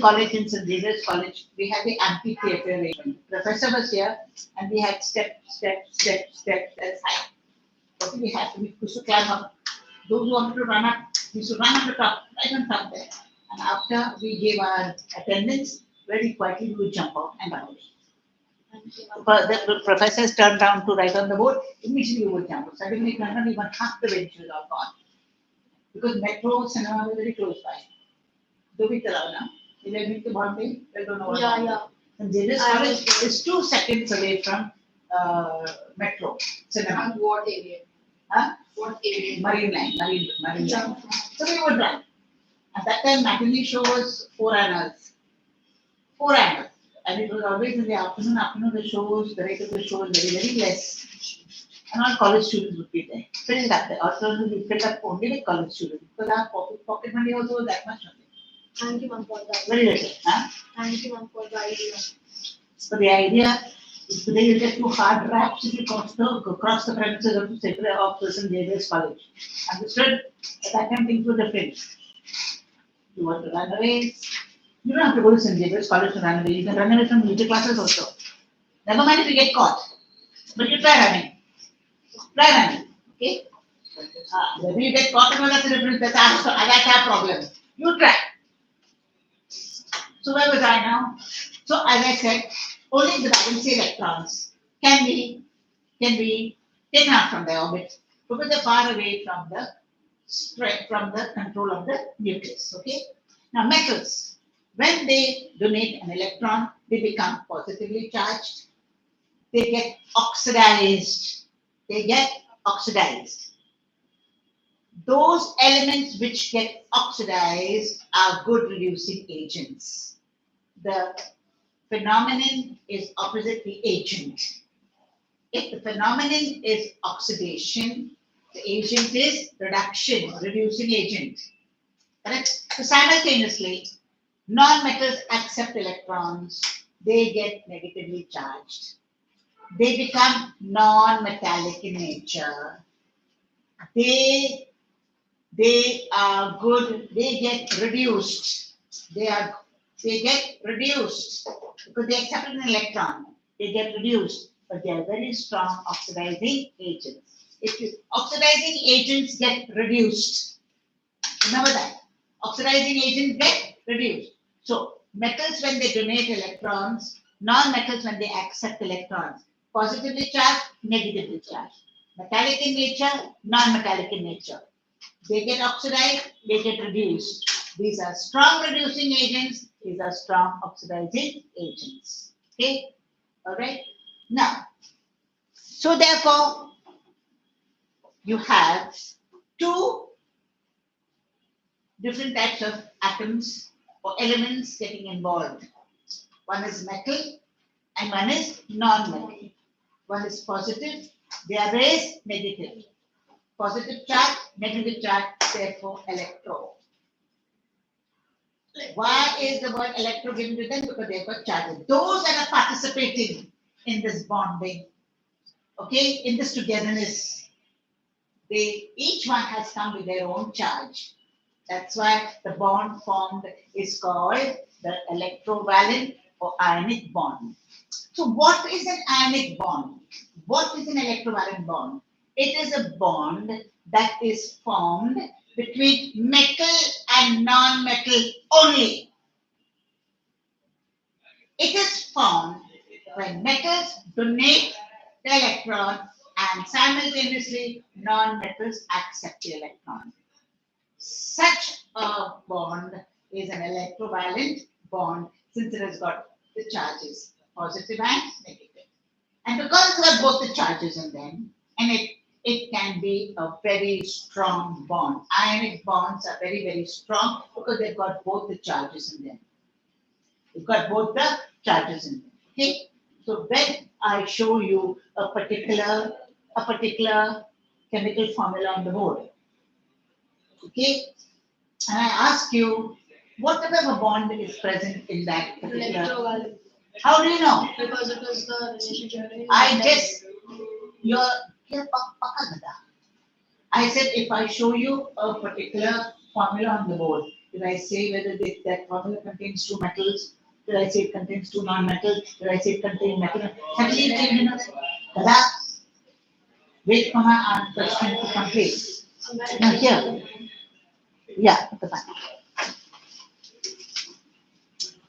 college in St. Xavier's College, we had the amphitheater arrangement. Professor was here, and we had step, that's high. What we had to, we used to climb up. Those who wanted to run up, we used to run up the top, right on top there. And after we gave our attendance, very quietly we would jump out and run away. But the professors turned down to write on the board, immediately we would jump out. Suddenly, not even half the benches are gone. Because metro cinema was very close by. Do we tell now? Will I meet the Bombay? I don't know what. Yeah. And Xavier's College is 2 seconds away from metro cinema. And what area? Huh? What area? Marine line. So we would run. At that time, matinee show was 4 hours. 4 hours. And it was always in the afternoon. The rate of the show was very, very less. And all college students would be there. Filled up there. Also, we filled up only with college students. Because our pocket money also was that much only. Thank you, ma'am, for that. Very little. Huh? Thank you, ma'am, for the idea. So the idea is today you get 2 hard raps if you cross the premises of St. Xavier's College. Understood? At that time things were different. You want to run away? You don't have to go to St. Xavier's College to run away. You can run away from music classes also. Never mind if you get caught. But you try running. Okay? Whether you get caught or not, that's a different, that's our problem. You try. So where was I now? So as I said, only the valency electrons can be taken out from the orbit because they're far away from the control of the nucleus. Okay. Now metals, when they donate an electron, they become positively charged. They get oxidized. Those elements which get oxidized are good reducing agents. The phenomenon is opposite the agent. If the phenomenon is oxidation, the agent is reduction, reducing agent. Correct? So simultaneously, non-metals accept electrons, they get negatively charged. They become non-metallic in nature. They are good, they get reduced. They get reduced because they accept an electron. They get reduced, but they are very strong oxidizing agents. Oxidizing agents get reduced. Remember that. Oxidizing agents get reduced. So metals when they donate electrons, non-metals when they accept electrons. Positively charged, negatively charged. Metallic in nature, non-metallic in nature. They get oxidized, they get reduced. These are strong reducing agents, these are strong oxidizing agents. Okay? All right? Now, so therefore, you have 2 different types of atoms or elements getting involved. One is metal and one is non-metal. One is positive, the other is negative. Positive charge, negative charge, therefore electro. Why is the word electro given to them? Because they've got charges. Those that are participating in this bonding, okay, in this togetherness, each one has come with their own charge. That's why the bond formed is called the electrovalent or ionic bond. So what is an ionic bond? What is an electrovalent bond? It is a bond that is formed between metal and non-metal only. It is formed when metals donate the electron and simultaneously non-metals accept the electron. Such a bond is an electrovalent bond since it has got the charges, positive and negative. And because it's got both the charges in them, and it can be a very strong bond. Ionic bonds are very, very strong because they've got both the charges in them. They've got both the charges in them. Okay? So when I show you a particular chemical formula on the board, okay, and I ask you what type of a bond is present in that particular. Electrovalent. How do you know? Because it is the relationship. I just I said if I show you a particular formula on the board, Did I say whether that formula contains two metals? Did I say it contains two non-metals? Did I say it contains metal? Suddenly it came in. Tada! Wait for my question to complete. Now here. Yeah, the one.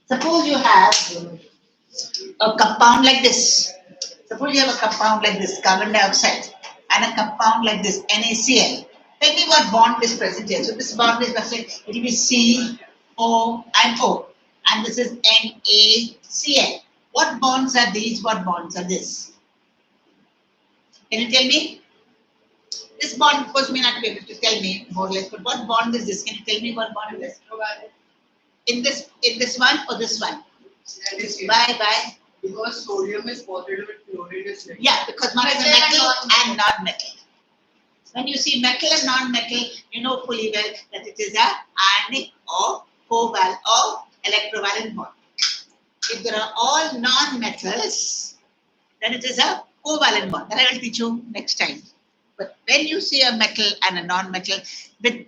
Suppose you have a compound like this. Suppose you have a compound like this, carbon dioxide, and a compound like this, NaCl. Tell me what bond is present here. So this bond is present, it will be C, O, and O. And this is NaCl. What bonds are these? What bonds are this? Can you tell me? This bond, of course, may not be able to tell me more or less, but what bond is this? Can you tell me what bond it is? In this one or this one? Bye. Because sodium is positive and chloride is negative. Yeah, because one is a metal and non-metal. When you see metal and non-metal, you know fully well that it is a ionic or covalent or electrovalent bond. If there are all non-metals, then it is a covalent bond. That I will teach you next time. But when you see a metal and a non-metal, with